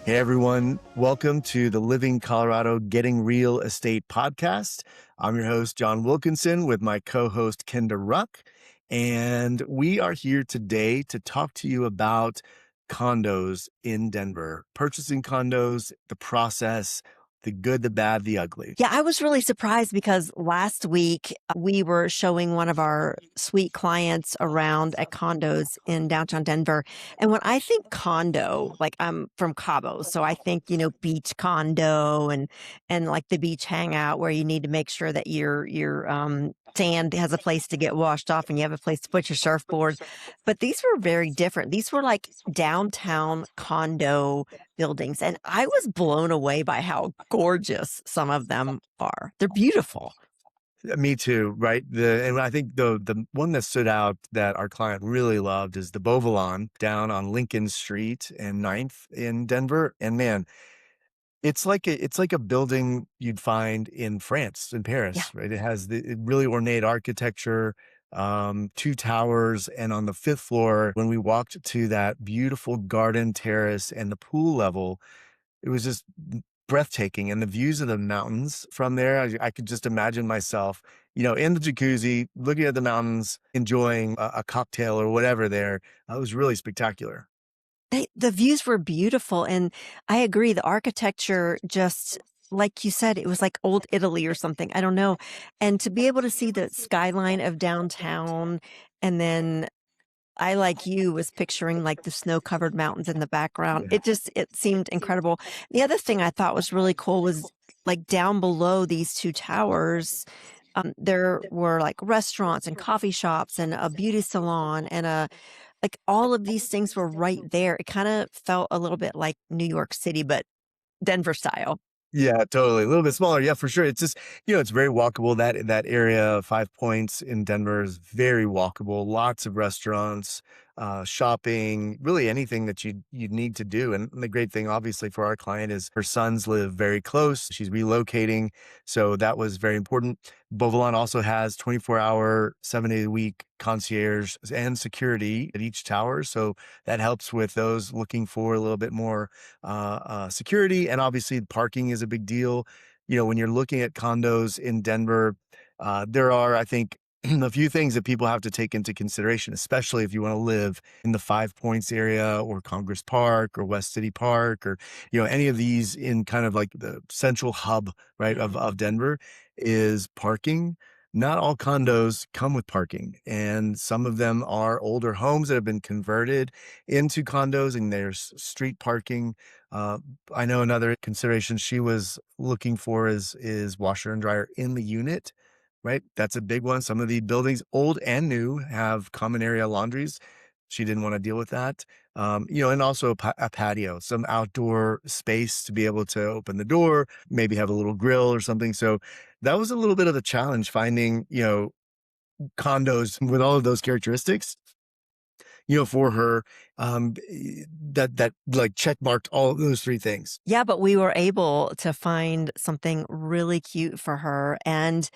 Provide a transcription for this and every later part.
Hey everyone, welcome to the Living Colorado Getting Real Estate podcast. I'm your host, John Wilkinson, with my co-host, Kenda Ruck. And we are here today to talk to you about condos in Denver, purchasing condos, the process, the good, the bad, the ugly. Yeah, I was really surprised because last week we were showing one of our suite clients around at condos in downtown Denver. And when I think condo, like I'm from Cabo, so I think, beach condo and like the beach hangout where you need to make sure that your sand has a place to get washed off and you have a place to put your surfboard. But these were very different. These were like downtown condo buildings, and I was blown away by how gorgeous some of them are. They're beautiful. Me too, right? And I think the one that stood out that our client really loved is the Beauvalon down on Lincoln Street and Ninth in Denver. And man, it's like a building you'd find in France, in Yeah. Paris, right? It has the really ornate architecture, two towers, and on the fifth floor, when we walked to that beautiful garden terrace and the pool level, it was just breathtaking. And the views of the mountains from there, I could just imagine myself, in the jacuzzi, looking at the mountains, enjoying a cocktail or whatever there. It was really spectacular. The views were beautiful, and I agree, the architecture just like you said, it was like old Italy or something, I don't know, and to be able to see the skyline of downtown, and then I, like you, was picturing, like, the snow-covered mountains in the background. Yeah. It seemed incredible. The other thing I thought was really cool was, like, down below these 2 towers, there were, like, restaurants and coffee shops and a beauty salon and like, all of these things were right there. It kinda felt a little bit like New York City, but Denver style. Yeah, totally. A little bit smaller. Yeah, for sure. It's just, it's very walkable. That area, Five Points in Denver is very walkable. Lots of restaurants, shopping, really anything that you'd need to do. And the great thing, obviously, for our client is her sons live very close. She's relocating, so that was very important. Beauvalon also has 24-hour, 7 day a week concierge and security at each tower. So that helps with those looking for a little bit more security. And obviously, parking is a big deal. When you're looking at condos in Denver, there are, I think, a few things that people have to take into consideration, especially if you want to live in the Five Points area or Congress Park or West City Park or, any of these in kind of like the central hub, right, of Denver is parking. Not all condos come with parking, and some of them are older homes that have been converted into condos, and there's street parking. Uh, I know another consideration she was looking for is washer and dryer in the unit, right? That's a big one. Some of the buildings, old and new, have common area laundries. She didn't want to deal with that. And also a patio, some outdoor space to be able to open the door, maybe have a little grill or something. So that was a little bit of a challenge finding, condos with all of those characteristics, for her, that like check marked all of those three things. Yeah, but we were able to find something really cute for her, and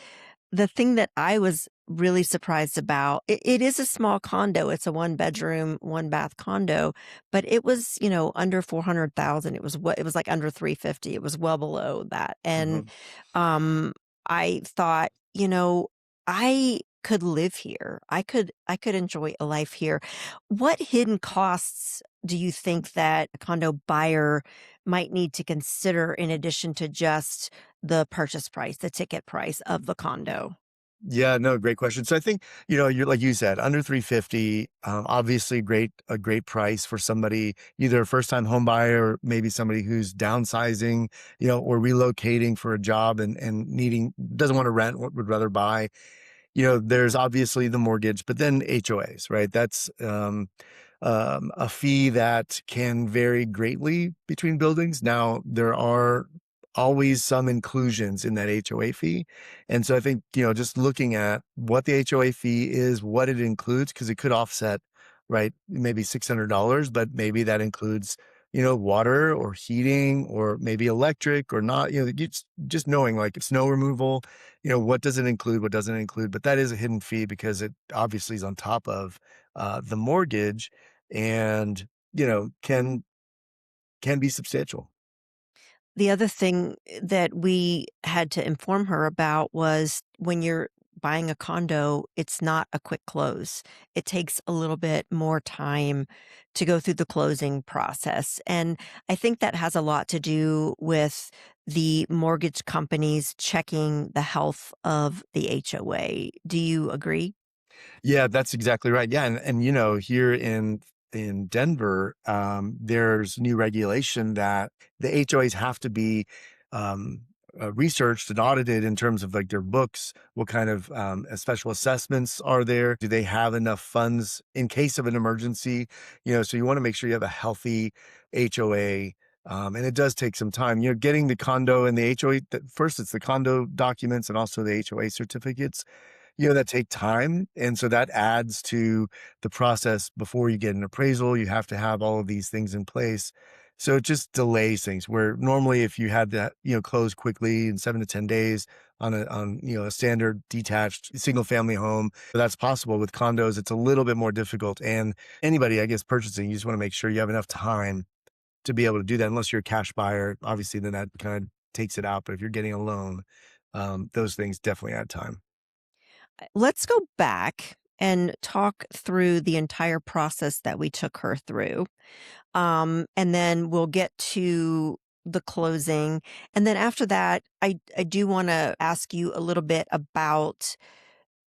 the thing that I was really surprised about, it is a small condo. It's a one-bedroom, one-bath condo, but it was, under 400,000. It was like under 350. It was well below that. And Mhm. um I thought, I could live here. I could enjoy a life here. What hidden costs do you think that a condo buyer might need to consider in addition to just the purchase price, the ticket price of the condo? Yeah, no, great question. So I think, you're like you said, under 350, obviously a great price for somebody, either a first time home buyer, or maybe somebody who's downsizing, or relocating for a job and doesn't want to rent, would rather buy. There's obviously the mortgage, but then HOAs, right? That's a fee that can vary greatly between buildings. Now, there are always some inclusions in that HOA fee. And so I think, just looking at what the HOA fee is, what it includes, because it could offset, right, maybe $600, but maybe that includes, water or heating or maybe electric or not, just knowing like snow removal, what does it include, what doesn't include, but that is a hidden fee because it obviously is on top of the mortgage and, can can be substantial. The other thing that we had to inform her about was when you're buying a condo, it's not a quick close. It takes a little bit more time to go through the closing process. And I think that has a lot to do with the mortgage companies checking the health of the HOA. Do you agree? Yeah, that's exactly right. Yeah, and here in Denver, there's new regulation that the HOAs have to be um, researched and audited in terms of like their books. What kind of special assessments are there? Do they have enough funds in case of an emergency? So you want to make sure you have a healthy HOA. And it does take some time. Getting the condo and the HOA. First, it's the condo documents and also the HOA certificates that take time. And so that adds to the process before you get an appraisal. You have to have all of these things in place. So it just delays things where normally if you had that, close quickly in 7 to 10 days on a standard detached single family home, that's possible. With condos, it's a little bit more difficult. And anybody, I guess, purchasing, you just want to make sure you have enough time to be able to do that. Unless you're a cash buyer, obviously, then that kind of takes it out. But if you're getting a loan, those things definitely add time. Let's go back and talk through the entire process that we took her through. And then we'll get to the closing. And then after that, I do want to ask you a little bit about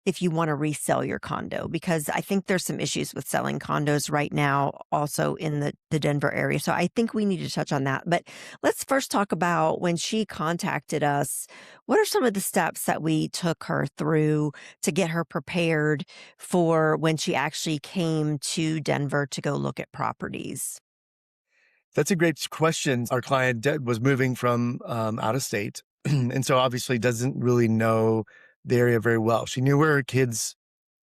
if you want to resell your condo, because I think there's some issues with selling condos right now, also in the Denver area. So I think we need to touch on that. But let's first talk about when she contacted us. What are some of the steps that we took her through to get her prepared for when she actually came to Denver to go look at properties? That's a great question. Our client was moving from out of state, and so obviously doesn't really know the area very well. She knew where her kids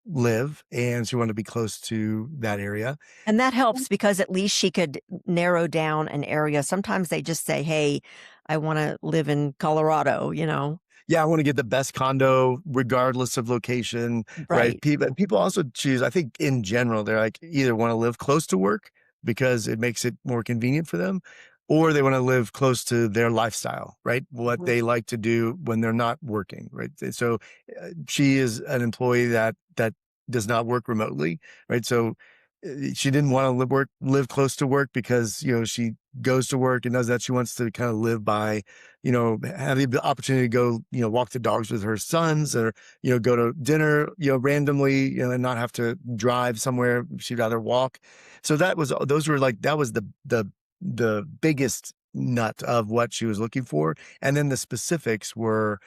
live, and she wanted to be close to that area. And that helps because at least she could narrow down an area. Sometimes they just say, "Hey, I wanna live in Colorado," you know? Yeah, I want to get the best condo regardless of location, right? Right. People also choose, I think in general, they're like either want to live close to work because it makes it more convenient for them, or they want to live close to their lifestyle, right? What Mhm. they like to do when they're not working, right? So she is an employee that does not work remotely, right? So she didn't want to live close to work because she goes to work and knows that she wants to kind of live by have the opportunity to go, walk the dogs with her sons or, go to dinner, randomly, and not have to drive somewhere. She'd rather walk. So those were like, that was the biggest nut of what she was looking for. And then the specifics were,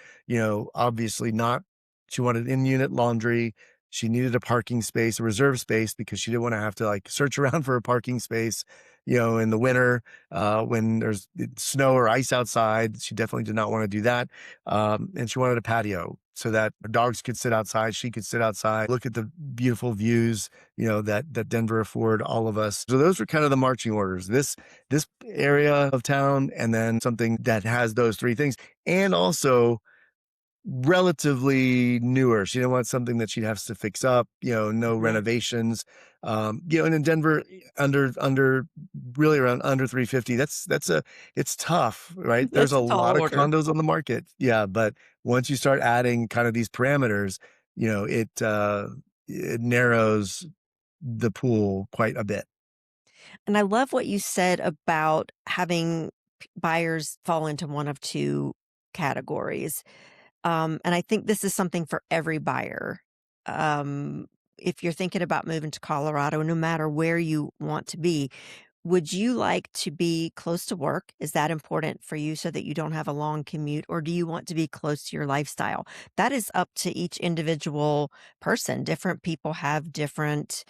obviously not, she wanted in-unit laundry. She needed a parking space, a reserve space, because she didn't want to have to like search around for a parking space, in the winter when there's snow or ice outside. She definitely did not want to do that. And she wanted a patio so that her dogs could sit outside. She could sit outside, look at the beautiful views, that Denver afford all of us. So those were kind of the marching orders. This area of town, and then something that has those three things, and also relatively newer. She didn't want something that she'd have to fix up, no Mhm. renovations. And in Denver, under really around under 350, it's tough, right? There's That's a a tall lot of order. condos on the market. Yeah, but once you start adding kind of these parameters, it narrows the pool quite a bit. And I love what you said about having buyers fall into one of two categories. And I think this is something for every buyer. Um, if you're thinking about moving to Colorado, no matter where you want to be, would you like to be close to work? Is that important for you so that you don't have a long commute? Or do you want to be close to your lifestyle? That is up to each individual person. Different people have different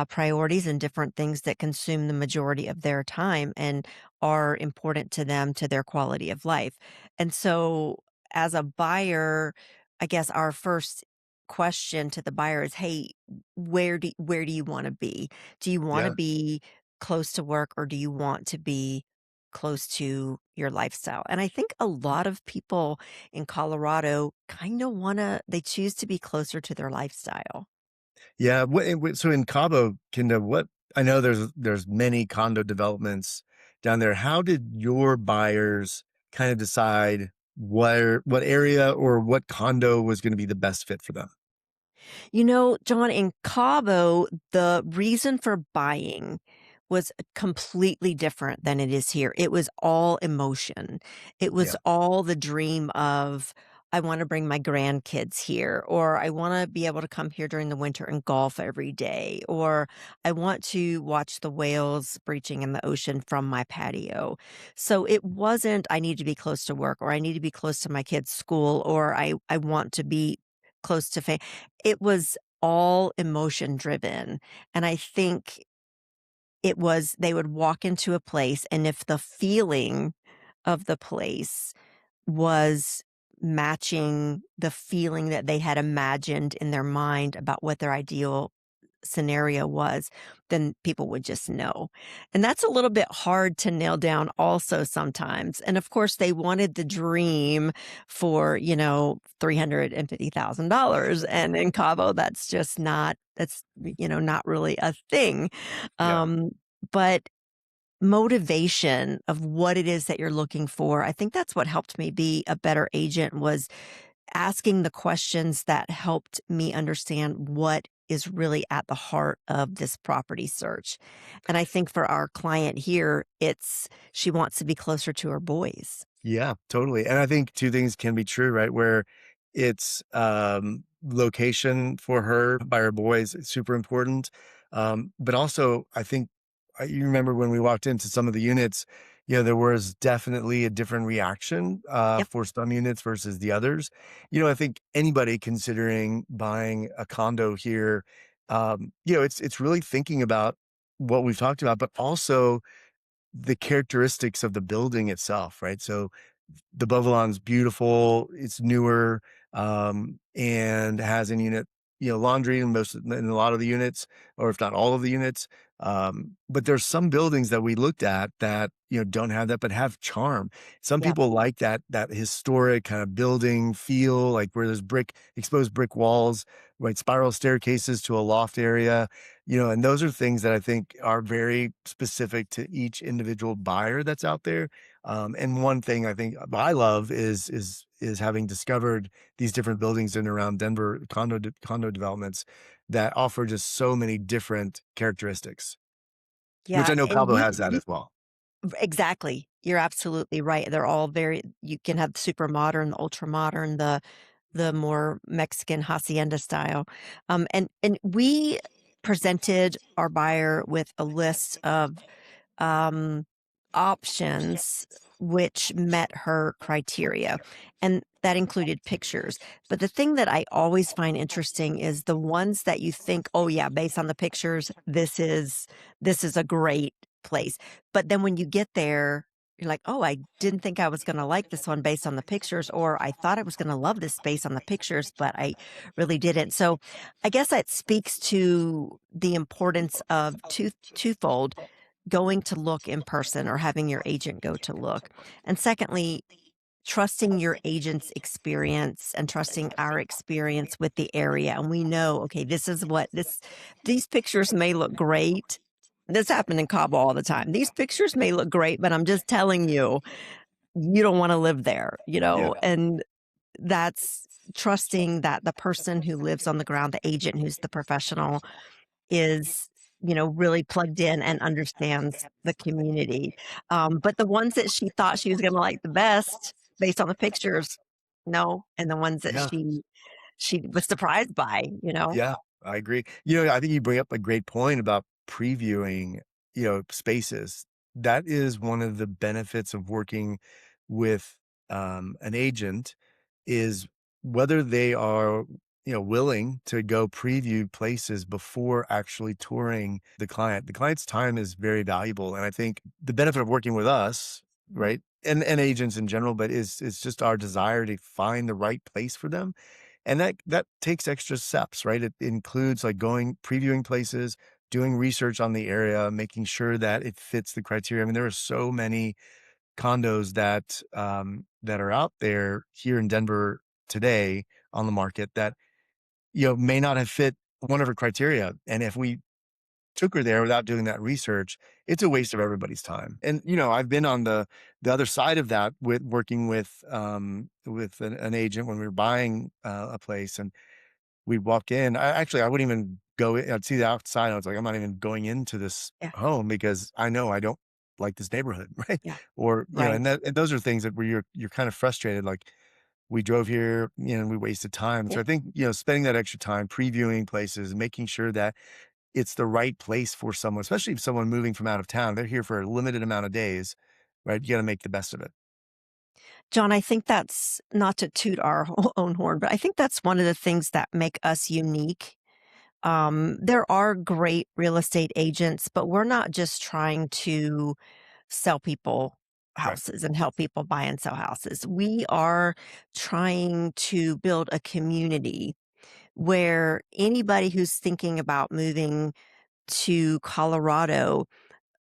priorities and different things that consume the majority of their time and are important to them, to their quality of life. And so, as a buyer, I guess our first question to the buyer is, "Hey, where do you want to be? Do you want to Yeah. be close to work or do you want to be close to your lifestyle?" And I think a lot of people in Colorado kind of want to, they choose to be closer to their lifestyle. Yeah. So in Cabo, Kinda, what I know there's many condo developments down there. How did your buyers kind of decide what area or what condo was going to be the best fit for them? You know, John, in Cabo, the reason for buying was completely different than it is here. It was all emotion. It was Yeah. all the dream of, I want to bring my grandkids here, or I want to be able to come here during the winter and golf every day, or I want to watch the whales breaching in the ocean from my patio. So it wasn't, I need to be close to work, or I need to be close to my kids' school, or I want to be close to family. It was all emotion driven, and I think it was they would walk into a place, and if the feeling of the place was matching the feeling that they had imagined in their mind about what their ideal scenario was, then people would just know. And that's a little bit hard to nail down also sometimes. And of course, they wanted the dream for, $350,000. And in Cabo, that's just not, that's, not really a thing. Yeah. Um, but motivation of what it is that you're looking for, I think that's what helped me be a better agent was asking the questions that helped me understand what is really at the heart of this property search. And I think for our client here, it's she wants to be closer to her boys. Yeah, totally. And I think two things can be true, right? Where it's location for her by her boys is super important. But also, I think you remember when we walked into some of the units, there was definitely a different reaction Yep. for some units versus the others. I think anybody considering buying a condo here, it's really thinking about what we've talked about, but also the characteristics of the building itself, right? So the Bovalon's beautiful, it's newer, and has in unit, laundry in a lot of the units, or if not all of the units. But there's some buildings that we looked at that, don't have that, but have charm. Some Yep. people like that historic kind of building feel, like where there's exposed brick walls, right? Spiral staircases to a loft area, and those are things that I think are very specific to each individual buyer that's out there. And one thing I think I love is having discovered these different buildings in and around Denver condo developments that offer just so many different characteristics, which Yeah. I know And Cabo you has that you as well. exactly. You're absolutely right. They're all very you can have super modern, the ultra modern, the more Mexican hacienda style. And we presented our buyer with a list of um, options which met her criteria, and that included pictures. But the thing that I always find interesting is the ones that you think, "Oh yeah, based on the pictures, this is a great place." But then when you get there, you're like, "Oh, I didn't think I was gonna like this one based on the pictures," or "I thought I was gonna love this based on the pictures, but I really didn't." So, I guess that speaks to the importance of twofold going to look in person or having your agent go to look. And secondly, trusting your agent's experience and trusting our experience with the area. And we know, okay, this is what these pictures may look great. This happened in Cabo all the time. These pictures may look great, but I'm just telling you, you don't want to live there, Yeah. and that's trusting that the person who lives on the ground, the agent who's the professional, is, really plugged in and understands the community. But the ones that she thought she was gonna like the best based on the pictures, no, and the ones that Yeah. she was surprised by, Yeah, I agree. I think you bring up a great point about previewing, spaces. That is one of the benefits of working with an agent is whether they are, willing to go preview places before actually touring the client. The client's time is very valuable. And I think the benefit of working with us, right? And agents in general, but is just our desire to find the right place for them, and that takes extra steps, right? It includes like previewing places, doing research on the area, making sure that it fits the criteria. I mean, there are so many condos that are out there here in Denver today on the market that, may not have fit one of her criteria. And if we took her there without doing that research, it's a waste of everybody's time. And, I've been on the other side of that with working with an agent when we were buying, a place, and we'd walk in. I wouldn't even go in. I'd see the outside. I was like, "I'm not even going into this Yeah, home because I know I don't like this neighborhood," right? yeah, Or, right. and those are things that where you're kind of frustrated, like, we drove here, and we wasted time. Yeah, So I think, spending that extra time previewing places, making sure that it's the right place for someone, especially if someone moving from out of town, they're here for a limited amount of days, right? You gotta make the best of it. John, I think that's not to toot our own horn, but I think that's one of the things that make us unique. There are great real estate agents, but we're not just trying to sell people Right. houses and help people buy and sell houses. We are trying to build a community where anybody who's thinking about moving to Colorado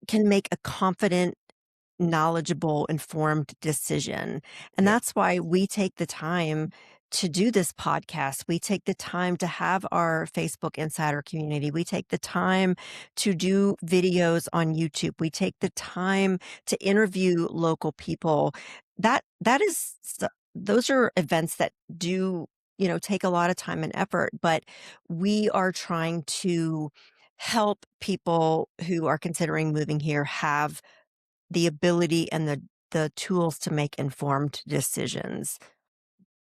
can make a confident, knowledgeable, informed decision. And Yeah. that's why we take the time to do this podcast. We take the time to have our Facebook Insider community. We take the time to do videos on YouTube. We take the time to interview local people. That is those are events that do, take a lot of time and effort, but we are trying to help people who are considering moving here have the ability and the tools to make informed decisions.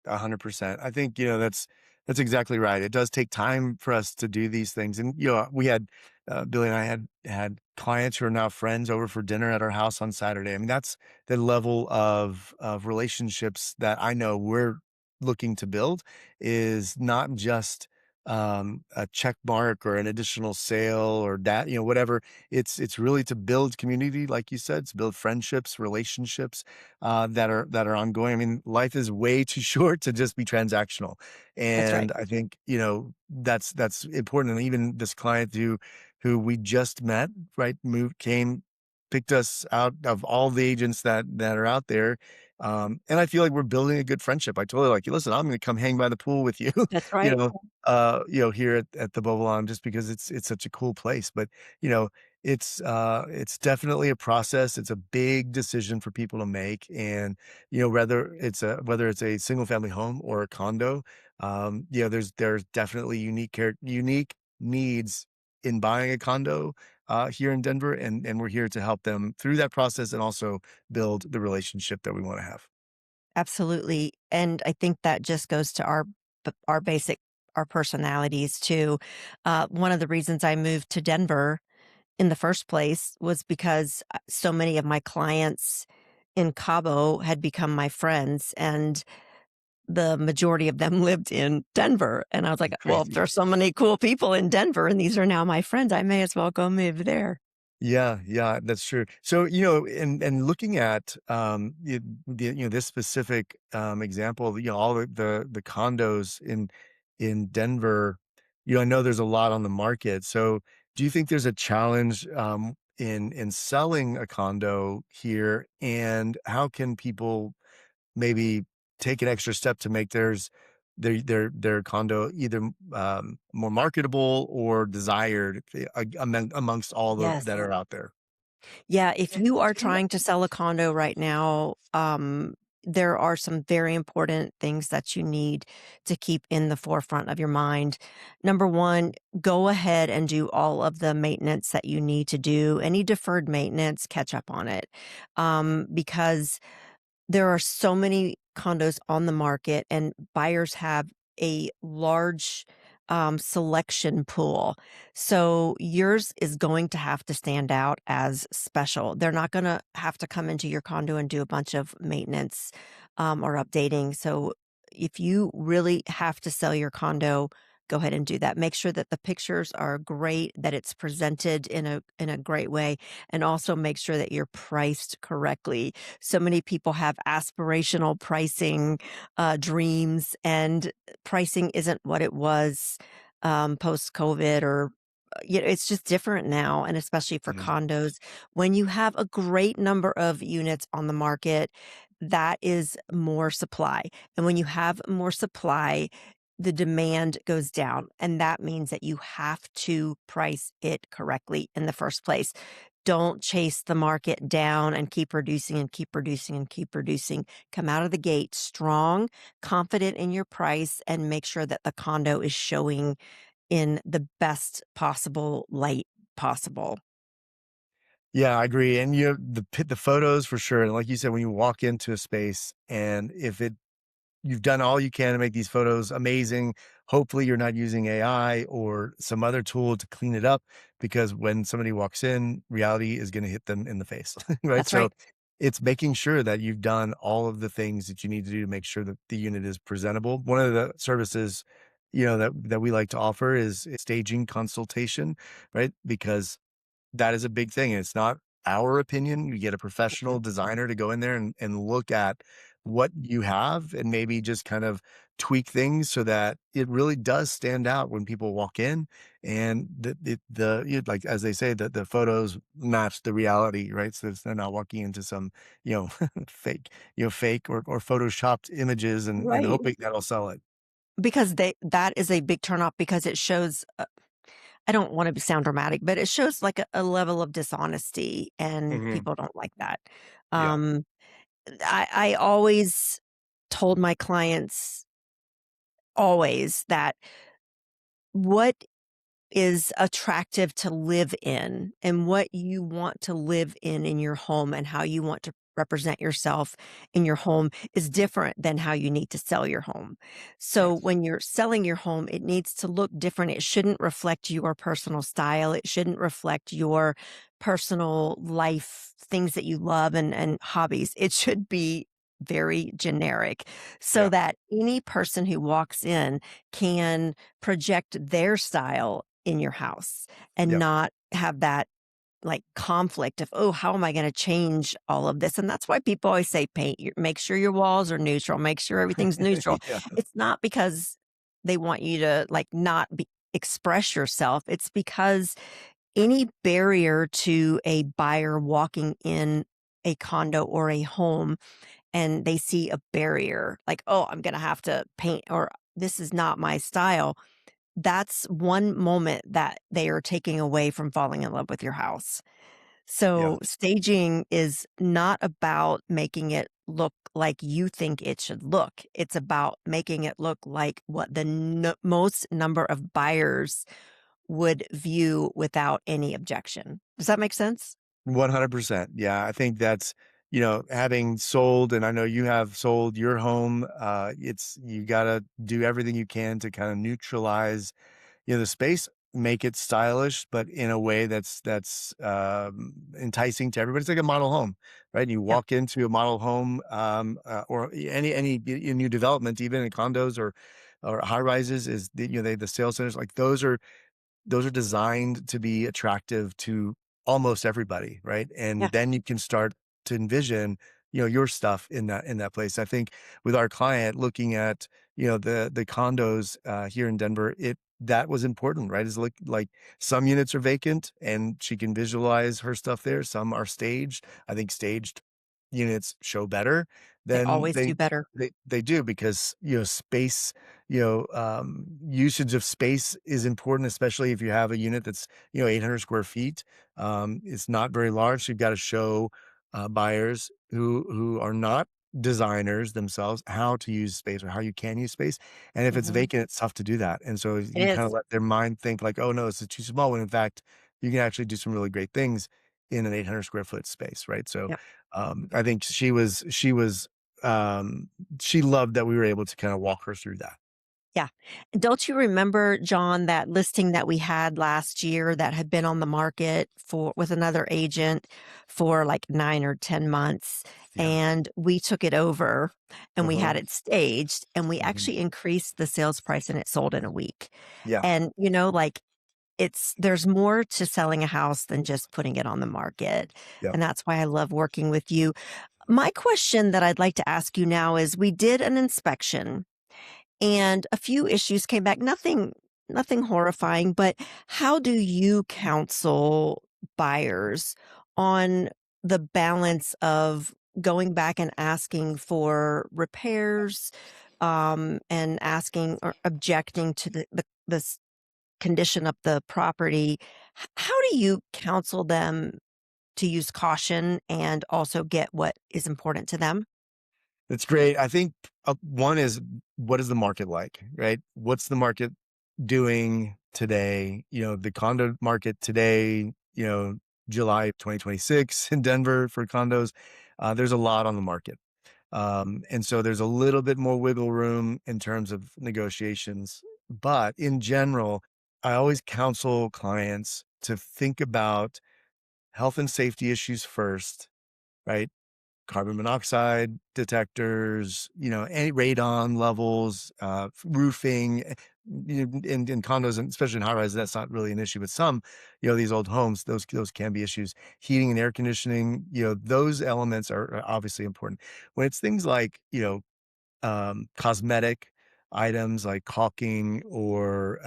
100%. I think, that's exactly right. It does take time for us to do these things. And, we had, Billy and I had clients who are now friends over for dinner at our house on Saturday. I mean, that's the level of relationships that I know we're looking to build, is not just a check mark or an additional sale or that, whatever. It's really to build community, like you said, to build friendships, relationships, that are ongoing. I mean, life is way too short to just be transactional, That's right. and I think, that's important. And even this client who we just met, right, picked us out of all the agents that are out there, and I feel like we're building a good friendship. I told her, like, "Listen, I'm gonna come hang by the pool with you," That's you right. know, here at the Bubble On, just because it's such a cool place. But, you know, it's definitely a process. It's a big decision for people to make, and, whether it's a single family home or a condo, there's definitely unique needs in buying a condo, here in Denver, and we're here to help them through that process and also build the relationship that we wanna have. Absolutely, and I think that just goes to our basic our personalities too. One of the reasons I moved to Denver in the first place was because, so many of my clients in Cabo had become my friends, and the majority of them lived in Denver, and I was like, "Well, if Crazy. there's so many cool people in Denver and these are now my friends, I may as well go move there." Yeah, yeah, that's true. So, and looking at, this specific, example, all the condos in Denver, I know there's a lot on the market. So, do you think there's a challenge, in selling a condo here, and how can people maybe take an extra step to make their condo either, more marketable or desired, amongst all the Yes. that are out there? Yeah, if you are trying to sell a condo right now, there are some very important things that you need to keep in the forefront of your mind. Number one, go ahead and do all of the maintenance that you need to do. Any deferred maintenance, catch up on it. Because there are so many condos on the market, and buyers have a large, selection pool. So yours is going to have to stand out as special. They're not gonna have to come into your condo and do a bunch of maintenance, or updating. So if you really have to sell your condo, go ahead and do that. Make sure that the pictures are great, that it's presented in a great way, and also make sure that you're priced correctly. So many people have aspirational pricing, dreams, and pricing isn't what it was, post COVID, or it's just different now, and especially for Mhm. condos. When you have a great number of units on the market, that is more supply. And when you have more supply, the demand goes down, and that means that you have to price it correctly in the first place. Don't chase the market down and keep reducing and keep reducing and keep reducing. Come out of the gate strong, confident in your price, and make sure that the condo is showing in the best possible light possible. Yeah, I agree, and the photos for sure, and like you said, when you walk into a space and if it you've done all you can to make these photos amazing. Hopefully, you're not using AI or some other tool to clean it up because when somebody walks in, reality is gonna hit them in the face, right? That's So, right. it's making sure that you've done all of the things that you need to do to make sure that the unit is presentable. One of the services, that we like to offer is staging consultation, right? Because that is a big thing, and it's not our opinion. You get a professional designer to go in there and look at what you have and maybe just kind of tweak things so that it really does stand out when people walk in and like, as they say, the photos match the reality, right? So they're not walking into some, you know, fake or photoshopped images and Right. hoping that'll sell it. Because that is a big turnoff because it shows, I don't wanna sound dramatic, but it shows like a level of dishonesty, and Mhm. people don't like that. Yeah. Um, I always told my clients always that what is attractive to live in and what you want to live in your home and how you want to represent yourself in your home is different than how you need to sell your home. So Yes. when you're selling your home, it needs to look different. It shouldn't reflect your personal style. It shouldn't reflect your personal life, things that you love and hobbies. It should be very generic so Yeah. that any person who walks in can project their style in your house and Yep. not have that like conflict of, oh, how am I going to change all of this? And that's why people always say make sure your walls are neutral, make sure everything's neutral. Yeah. It's not because they want you to like not express yourself. It's because any barrier to a buyer walking in a condo or a home and they see a barrier like, oh, I'm going to have to paint or this is not my style, that's one moment that they are taking away from falling in love with your house. Yeah. So, staging is not about making it look like you think it should look. It's about making it look like what the most number of buyers would view without any objection. Does that make sense? 100%. Yeah, I think that's, having sold, and I know you have sold your home, you gotta do everything you can to kinda neutralize, the space, make it stylish, but in a way that's enticing to everybody. It's like a model home, right? You Yeah. walk into a model home, or any new development, even in condos or high rises is the sales centers, like, those are designed to be attractive to almost everybody, right? Yeah. And then you can start to envision, your stuff in that place. I think with our client looking at, the condos here in Denver, it that was important, right? Is like some units are vacant and she can visualize her stuff there. Some are staged. I think staged units show better They than always do better. they do because, space, usage of space is important, especially if you have a unit that's, 800 square feet. It's not very large. So you've got to show buyers who are not designers themselves how to use space or how you can use space. And if it's Mhm. vacant, it's tough to do that. And so It you kind of is. let their mind think like, oh no, this is too small. When in fact, you can actually do some really great things in an 800 square foot space, right? So Yep. I think um, she loved that we were able to kind of walk her through that. Yeah. Don't you remember, John, that listing that we had last year that had been on the market for with another agent for like 9 or 10 months, Yeah. and we took it over and we Uh-huh. had it staged, and we Mhm. actually increased the sales price and it sold in a week. Yeah. And, like, there's more to selling a house than just putting it on the market, Yep. and that's why I love working with you. My question that I'd like to ask you now is, we did an inspection and a few issues came back. Nothing horrifying, but how do you counsel buyers on the balance of going back and asking for repairs, and asking or objecting to the condition of the property, how do you counsel them to use caution and also get what is important to them? That's great. I think, one is what is the market like, right? What's the market doing today? The condo market today, July 2026 in Denver for condos, there's a lot on the market. And so there's a little bit more wiggle room in terms of negotiations. But in general, I always counsel clients to think about health and safety issues first, right? Carbon monoxide detectors, any radon levels, roofing, in condos, and especially in high rise, that's not really an issue. But some, these old homes, those can be issues. Heating and air conditioning, those elements are obviously important. When it's things like, cosmetic items like caulking or,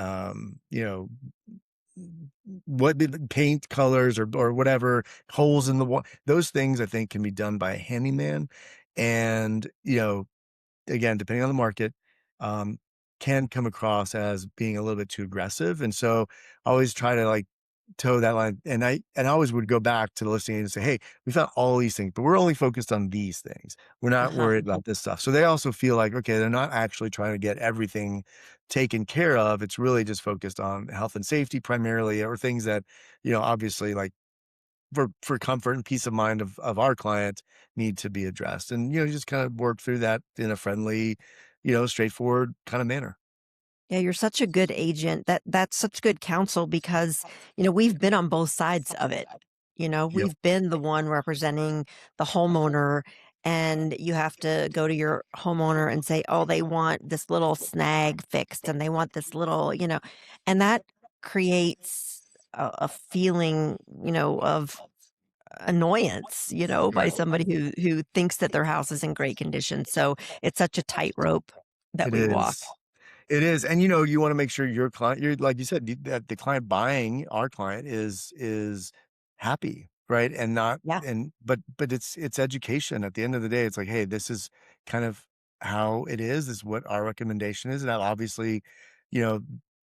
what the paint colors or whatever, holes in the wall, those things I think can be done by a handyman. And, again, depending on the market, um, can come across as being a little bit too aggressive. And so I always try to like toe that line. And I always would go back to the listing agent and say, hey, we found all these things, but we're only focused on these things. We're not Uh-huh. worried about this stuff. So they also feel like, okay, they're not actually trying to get everything taken care of. It's really just focused on health and safety primarily, or things that, obviously like for comfort and peace of mind of our client need to be addressed. And, just kind of work through that in a friendly, straightforward kind of manner. Yeah, you're such a good agent. That's such good counsel because, we've been on both sides of it. Yep. We've been the one representing the homeowner, and you have to go to your homeowner and say, "Oh, they want this little snag fixed and they want this little," and that creates a feeling, of annoyance, by Right. somebody who thinks that their house is in great condition. So it's such a tightrope that It we walk. is. It is, and, you wanna make sure your client, you're like you said, that the client buying, our client is happy, right? And not, Yeah. and but it's education. At the end of the day, it's like, "Hey, this is kind of how it is. This is what our recommendation is." Now, obviously, you know,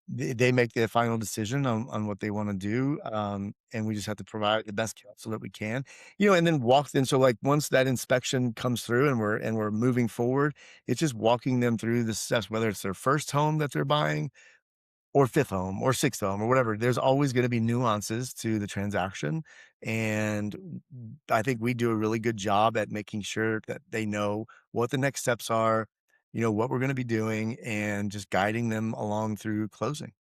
they make the final decision on what they wanna do, and we just have to provide the best counsel that we can, and then walk them. So, like, once that inspection comes through and we're moving forward, it's just walking them through the steps, whether it's their first home that they're buying or fifth home or sixth home or whatever. There's always gonna be nuances to the transaction, and I think we do a really good job at making sure that they know what the next steps are, what we're gonna be doing, and just guiding them along through closing.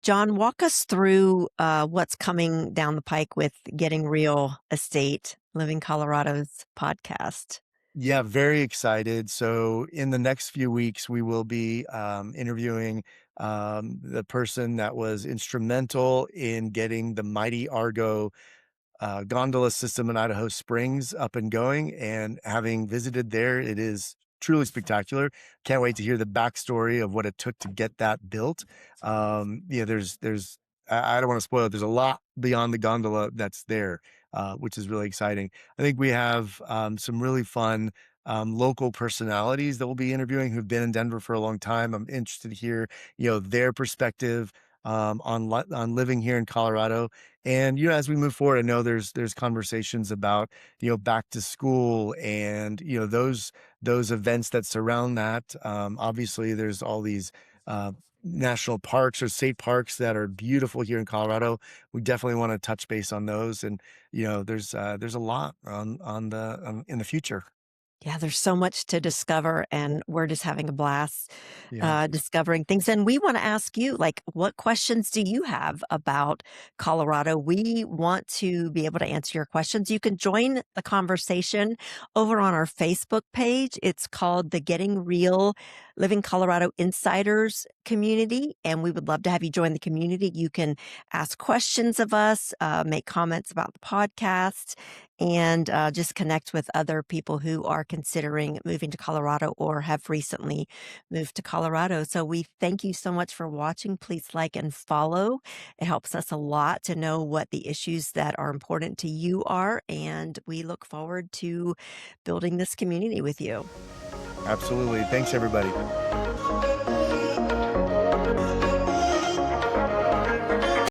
John, walk us through what's coming down the pike with Getting Real Estate, Living Colorado's podcast. Yeah, very excited. So in the next few weeks, we will be interviewing the person that was instrumental in getting the mighty Argo gondola system in Idaho Springs up and going. And having visited there, it is truly spectacular. Can't wait to hear the backstory of what it took to get that built. There's I don't want to spoil it. There's a lot beyond the gondola that's there, which is really exciting. I think we have some really fun local personalities that we'll be interviewing who've been in Denver for a long time. I'm interested to hear, their perspective on living here in Colorado. And, as we move forward, I know there's conversations about, back to school and, those events that surround that. Obviously, there's all these national parks or state parks that are beautiful here in Colorado. We definitely want to touch base on those. And, there's a lot in the future. Yeah, there's so much to discover, and we're just having a blast Yeah. discovering things. And we want to ask you, like, what questions do you have about Colorado? We want to be able to answer your questions. You can join the conversation over on our Facebook page. It's called the Getting Real Living Colorado Insiders Community, and we would love to have you join the community. You can ask questions of us, make comments about the podcast, and just connect with other people who are considering moving to Colorado or have recently moved to Colorado. So we thank you so much for watching. Please like and follow. It helps us a lot to know what the issues that are important to you are. And we look forward to building this community with you. Absolutely. Thanks, everybody.